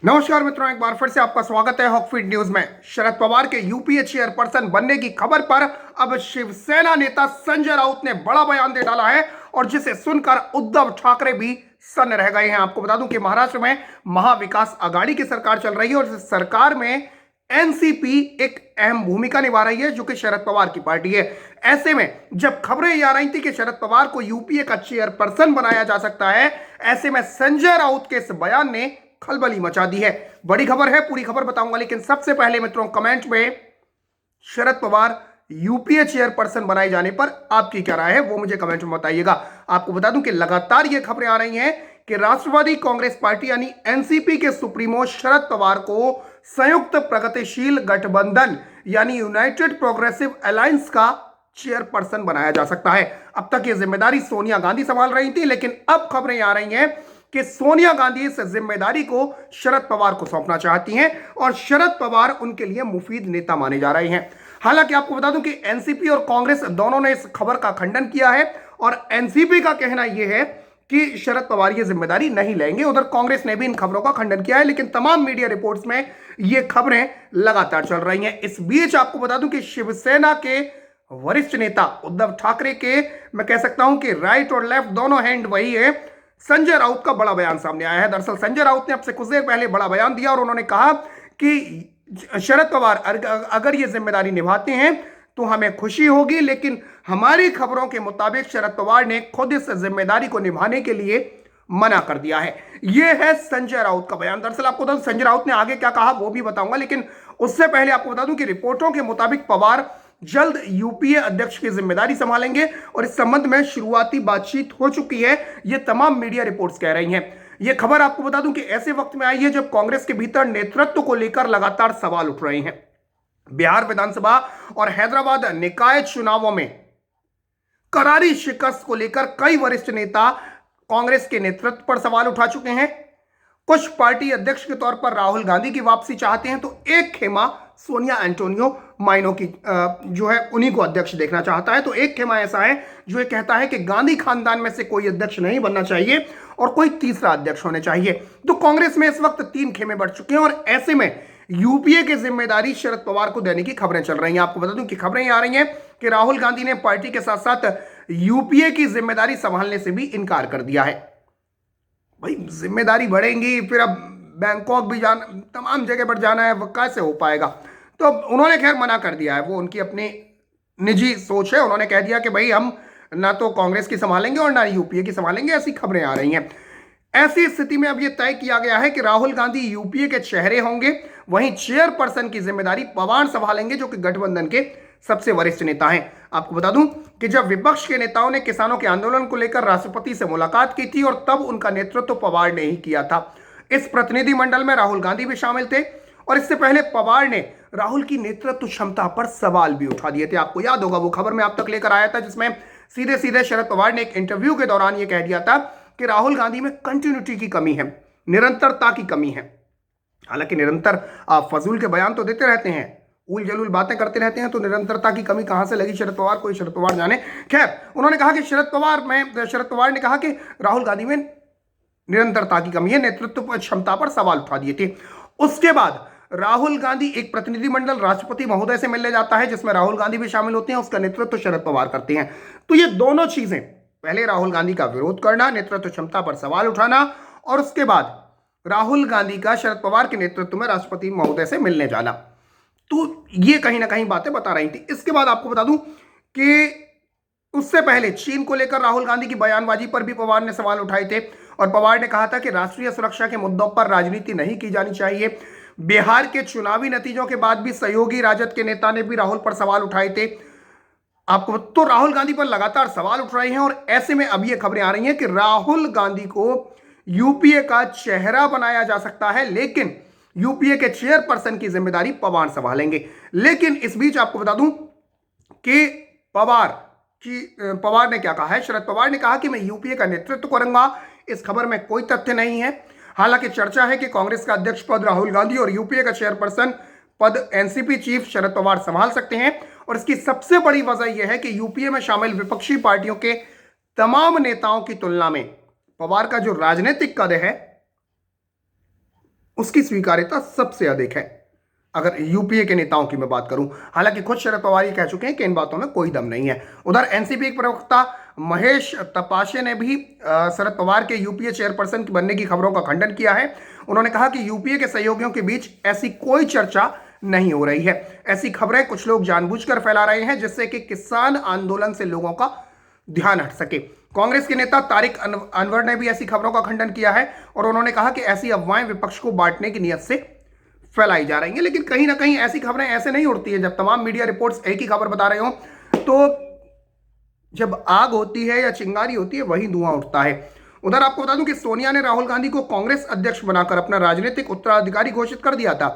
नमस्कार मित्रों, एक बार फिर से आपका स्वागत है हॉकफीड न्यूज में। शरद पवार के यूपीए चेयरपर्सन बनने की खबर पर अब शिवसेना नेता संजय राउत ने बड़ा बयान दे डाला है और जिसे सुनकर उद्धव ठाकरे भी सन्न रह गए हैं। आपको बता दूं कि महाराष्ट्र में महाविकास आघाड़ी की सरकार चल रही है और इस सरकार में एनसीपी एक अहम भूमिका निभा रही है, जो कि शरद पवार की पार्टी है। ऐसे में जब खबरें आ रही थी कि शरद पवार को यूपीए का चेयरपर्सन बनाया जा सकता है, ऐसे में संजय राउत के इस बयान ने खलबली मचा दी है। बड़ी खबर है, पूरी खबर बताऊंगा, लेकिन सबसे पहले मित्रों कमेंट में शरद पवार यूपीए चेयरपर्सन बनाए जाने पर आपकी क्या राय है वो मुझे कमेंट में बताइएगा। आपको बता दूं कि लगातार ये खबरें आ रही हैं कि राष्ट्रवादी कांग्रेस पार्टी यानी एनसीपी के सुप्रीमो शरद पवार को संयुक्त प्रगतिशील गठबंधन यानी यूनाइटेड प्रोग्रेसिव अलायंस का चेयरपर्सन बनाया जा सकता है। अब तक ये जिम्मेदारी सोनिया गांधी संभाल रही थी, लेकिन अब खबरें आ रही हैं कि सोनिया गांधी इस जिम्मेदारी को शरद पवार को सौंपना चाहती हैं और शरद पवार उनके लिए मुफीद नेता माने जा रहे हैं। हालांकि आपको बता दूं कि एनसीपी और कांग्रेस दोनों ने इस खबर का खंडन किया है और एनसीपी का कहना यह है कि शरद पवार ये जिम्मेदारी नहीं लेंगे। उधर कांग्रेस ने भी इन खबरों का खंडन किया है, लेकिन तमाम मीडिया रिपोर्ट्स में ये खबरें लगातार चल रही हैं। इस बीच आपको बता दूं कि शिवसेना के वरिष्ठ नेता उद्धव ठाकरे के, मैं कह सकता हूं कि राइट और लेफ्ट दोनों हैंड वही है, संजय राउत का बड़ा बयान सामने आया है। दरअसल संजय राउत ने अब से कुछ देर पहले बड़ा बयान दिया और उन्होंने कहा कि शरद पवार अगर ये जिम्मेदारी निभाते हैं तो हमें खुशी होगी, लेकिन हमारी खबरों के मुताबिक शरद पवार ने खुद इस जिम्मेदारी को निभाने के लिए मना कर दिया है। यह है संजय राउत का बयान। दरअसल आपको बता दूं संजय राउत ने आगे क्या कहा वो भी बताऊंगा, लेकिन उससे पहले आपको बता दूं कि रिपोर्टों के मुताबिक पवार जल्द यूपीए अध्यक्ष की जिम्मेदारी संभालेंगे और इस संबंध में शुरुआती बातचीत हो चुकी है, ये तमाम मीडिया रिपोर्ट्स कह रही हैं। ये खबर आपको बता दूं कि ऐसे वक्त में आई है जब कांग्रेस के भीतर नेतृत्व को लेकर लगातार सवाल उठ रहे हैं। बिहार विधानसभा और हैदराबाद निकाय चुनावों में करारी शिकस्त को लेकर कई वरिष्ठ नेता कांग्रेस के नेतृत्व पर सवाल उठा चुके हैं। कुछ पार्टी अध्यक्ष के तौर पर राहुल गांधी की वापसी चाहते हैं, तो एक खेमा सोनिया एंटोनियो माइनो की जो है उन्हीं को अध्यक्ष देखना चाहता है। तो एक खेमा ऐसा है जो ये कहता है कि गांधी खानदान में से कोई अध्यक्ष नहीं बनना चाहिए और कोई तीसरा अध्यक्ष होने चाहिए। तो कांग्रेस में इस वक्त तीन खेमे बढ़ चुके हैं और ऐसे में यूपीए की जिम्मेदारी शरद पवार को देने की खबरें चल रही हैं। आपको बता दूं कि खबरें आ रही हैं कि राहुल गांधी ने पार्टी के साथ साथ यूपीए की जिम्मेदारी संभालने से भी इनकार कर दिया है। भाई जिम्मेदारी बढ़ेंगी, फिर अब बैंकॉक भी जाना, तमाम जगह पर जाना है, वो कैसे हो पाएगा। तो उन्होंने खैर मना कर दिया है, वो उनकी अपनी निजी सोच है। उन्होंने कह दिया कि भाई हम ना तो कांग्रेस की संभालेंगे और ना यूपीए की संभालेंगे। ऐसी खबरें आ रही हैं। ऐसी स्थिति में अब यह तय किया गया है कि राहुल गांधी यूपीए के चेहरे होंगे, वहीं चेयरपर्सन की जिम्मेदारी पवार संभालेंगे, जो कि गठबंधन के सबसे वरिष्ठ नेता हैं। आपको बता दूं कि जब विपक्ष के नेताओं ने किसानों के आंदोलन को लेकर राष्ट्रपति से मुलाकात की थी और तब उनका नेतृत्व पवार ने ही किया था। इस प्रतिनिधिमंडल में राहुल गांधी भी शामिल थे और इससे पहले पवार ने राहुल की नेतृत्व क्षमता पर सवाल भी उठा दिए थे। आपको याद होगा वो खबर मैं आप तक लेकर आया था, जिसमें सीधे सीधे शरद पवार ने एक इंटरव्यू के दौरान यह कह दिया था कि राहुल गांधी में कंटिन्यूटी की कमी है, निरंतरता की कमी है। हालांकि निरंतर आप फजूल के बयान तो देते रहते हैं, उल जलूल बातें करते रहते हैं, तो निरंतरता की कमी कहां से लगी शरद पवार को, शरद पवार जाने। खैर उन्होंने कहा कि शरद पवार ने कहा कि राहुल गांधी में निरंतरता की कमी है, नेतृत्व क्षमता पर सवाल उठा दिए थे। उसके बाद राहुल गांधी एक प्रतिनिधिमंडल राष्ट्रपति महोदय से मिलने जाता है, जिसमें राहुल गांधी भी शामिल होते हैं, उसका नेतृत्व शरद पवार करते हैं। तो ये दोनों चीजें, पहले राहुल गांधी का विरोध करना, नेतृत्व क्षमता पर सवाल उठाना, और उसके बाद राहुल गांधी का शरद पवार के नेतृत्व में राष्ट्रपति महोदय से मिलने जाना, तो ये कहीं ना कहीं बातें बता रही थी। इसके बाद आपको बता दूं कि उससे पहले चीन को लेकर राहुल गांधी की बयानबाजी पर भी पवार ने सवाल उठाए थे और पवार ने कहा था कि राष्ट्रीय सुरक्षा के मुद्दों पर राजनीति नहीं की जानी चाहिए। बिहार के चुनावी नतीजों के बाद भी सहयोगी राजद के नेता ने भी राहुल पर सवाल उठाए थे। आपको तो राहुल गांधी पर लगातार सवाल उठ रहे हैं और ऐसे में अब ये खबरें आ रही हैं कि राहुल गांधी को यूपीए का चेहरा बनाया जा सकता है, लेकिन यूपीए के चेयरपर्सन की जिम्मेदारी पवार संभालेंगे। लेकिन इस बीच आपको बता दूं कि पवार ने क्या कहा है। शरद पवार ने कहा कि मैं यूपीए का नेतृत्व करूंगा। इस खबर में कोई तथ्य नहीं है। हालांकि चर्चा है कि कांग्रेस का अध्यक्ष पद राहुल गांधी और यूपीए का चेयरपर्सन पद एनसीपी चीफ शरद पवार संभाल सकते हैं और इसकी सबसे बड़ी वजह यह है कि यूपीए में शामिल विपक्षी पार्टियों के तमाम नेताओं की तुलना में पवार का जो राजनीतिक कद है उसकी स्वीकार्यता सबसे अधिक है, अगर यूपीए के नेताओं की मैं बात करूं। हालांकि खुद शरद पवार ये कह चुके हैं कि इन बातों में कोई दम नहीं है। उधर एनसीपी के प्रवक्ता महेश तपाशे ने भी शरद पवार के यूपीए चेयरपर्सन बनने की खबरों का खंडन किया है। उन्होंने कहा कि यूपीए के सहयोगियों के बीच ऐसी कोई चर्चा नहीं हो रही है। ऐसी खबरें कुछ लोग जानबूझकर फैला रहे हैं जिससे कि किसान आंदोलन से लोगों का ध्यान हट सके। कांग्रेस के नेता तारिक अनवर ने भी ऐसी खबरों का खंडन किया है और उन्होंने कहा कि ऐसी अफवाहें विपक्ष को बांटने की नियत से फैलाई जा रही हैं। लेकिन कहीं ना कहीं ऐसी खबरें ऐसे नहीं उड़ती हैं। जब तमाम मीडिया रिपोर्ट्स एक ही खबर बता रहे हो तो जब आग होती है या चिंगारी होती है वही धुआं उठता है। उधर आपको बता दूं कि सोनिया ने राहुल गांधी को कांग्रेस अध्यक्ष बनाकर अपना राजनीतिक उत्तराधिकारी घोषित कर दिया था।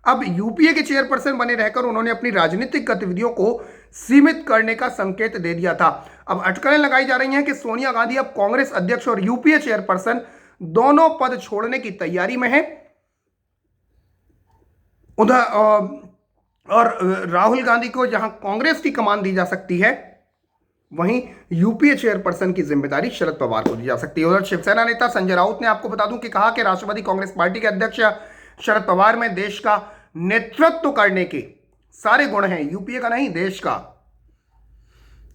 अब यूपीए के चेयरपर्सन बने रहकर उन्होंने अपनी राजनीतिक गतिविधियों को सीमित करने का संकेत दे दिया था। अब अटकलें लगाई जा रही हैं कि सोनिया गांधी अब कांग्रेस अध्यक्ष और यूपीए चेयरपर्सन दोनों पद छोड़ने की तैयारी में है। उधर और राहुल गांधी को जहां कांग्रेस की कमान दी जा सकती है वहीं यूपीए चेयरपर्सन की जिम्मेदारी शरद पवार को दी जा सकती है। उधर शिवसेना नेता संजय राउत ने आपको बता दूं कि कहा कि राष्ट्रवादी कांग्रेस पार्टी के अध्यक्ष शरद पवार में देश का नेतृत्व करने के सारे गुण हैं, यूपीए का नहीं देश का।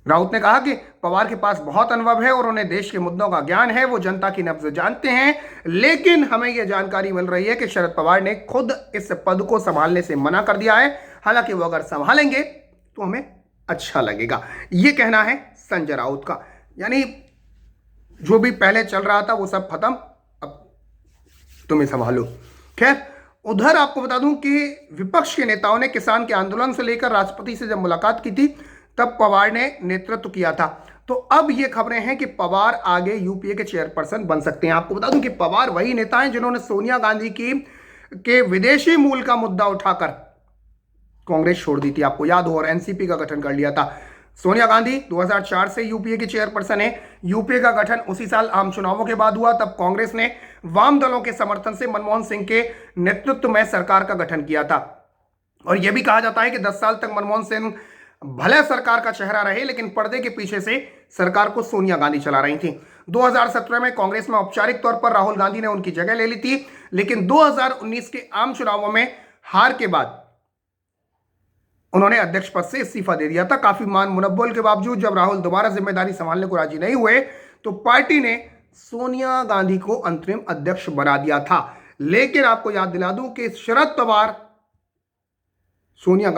राउत ने कहा कि पवार के पास बहुत अनुभव है और उन्हें देश के मुद्दों का ज्ञान है, वो जनता की नब्ज जानते हैं। लेकिन हमें यह जानकारी मिल रही है कि शरद पवार ने खुद इस पद को संभालने से मना कर दिया है। हालांकि वो अगर संभालेंगे तो हमें अच्छा लगेगा, यह कहना है संजय राउत का। यानी जो भी पहले चल रहा था वो सब खत्म, अब तुम्हें संभालो। खैर, उधर आपको बता दूं कि विपक्ष के नेताओं ने किसान के आंदोलन से लेकर राष्ट्रपति से जब मुलाकात की थी तब पवार ने नेतृत्व किया था। तो अब ये खबरें हैं कि पवार आगे यूपीए के चेयरपर्सन बन सकते हैं। आपको बता दूं कि पवार वही नेता हैं जिन्होंने सोनिया गांधी के विदेशी मूल का मुद्दा उठाकर कांग्रेस छोड़ दी थी, आपको याद हो, और एनसीपी का गठन कर लिया था। सोनिया गांधी 2004 से यूपीए की चेयरपर्सन है। यूपीए का गठन उसी साल आम चुनावों के बाद हुआ। तब कांग्रेस ने वाम दलों के समर्थन से मनमोहन सिंह के नेतृत्व में सरकार का गठन किया था। और यह भी कहा जाता है कि 10 साल तक मनमोहन सिंह भले सरकार का चेहरा रहे लेकिन पर्दे के पीछे से सरकार को सोनिया गांधी चला रही थी। 2017 में कांग्रेस में औपचारिक तौर पर राहुल गांधी ने उनकी जगह ले ली थी, लेकिन 2019 के आम चुनावों में हार के बाद उन्होंने अध्यक्ष पद से इस्तीफा दे दिया था। काफी मान मुनव्वल के बावजूद जब राहुल दोबारा जिम्मेदारी संभालने को राजी नहीं हुए तो पार्टी ने सोनिया गांधी को अंतरिम अध्यक्ष बना दिया था। लेकिन आपको याद दिला दूं कि शरद पवार सोनिया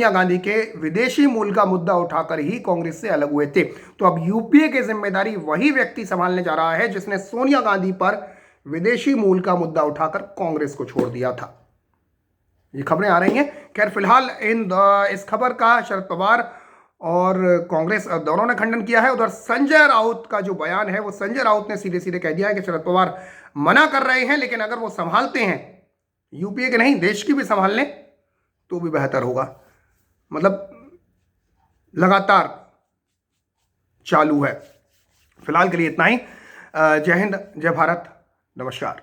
गांधी के विदेशी मूल का मुद्दा उठाकर ही कांग्रेस से अलग हुए थे। तो अब यूपीए की जिम्मेदारी वही व्यक्ति संभालने जा रहा है जिसने सोनिया गांधी पर विदेशी मूल का मुद्दा उठाकर कांग्रेस को छोड़ दिया था। ये खबरें आ रही हैं। खैर, फिलहाल इस खबर का शरद पवार और कांग्रेस दोनों ने खंडन किया है। उधर संजय राउत का जो बयान है वो संजय राउत ने सीधे सीधे कह दिया है कि शरद पवार मना कर रहे हैं, लेकिन अगर वो संभालते हैं, यूपीए के नहीं देश की भी संभाल लें तो भी बेहतर होगा। मतलब लगातार चालू है। फिलहाल के लिए इतना ही। जय हिंद, जय भारत, नमस्कार।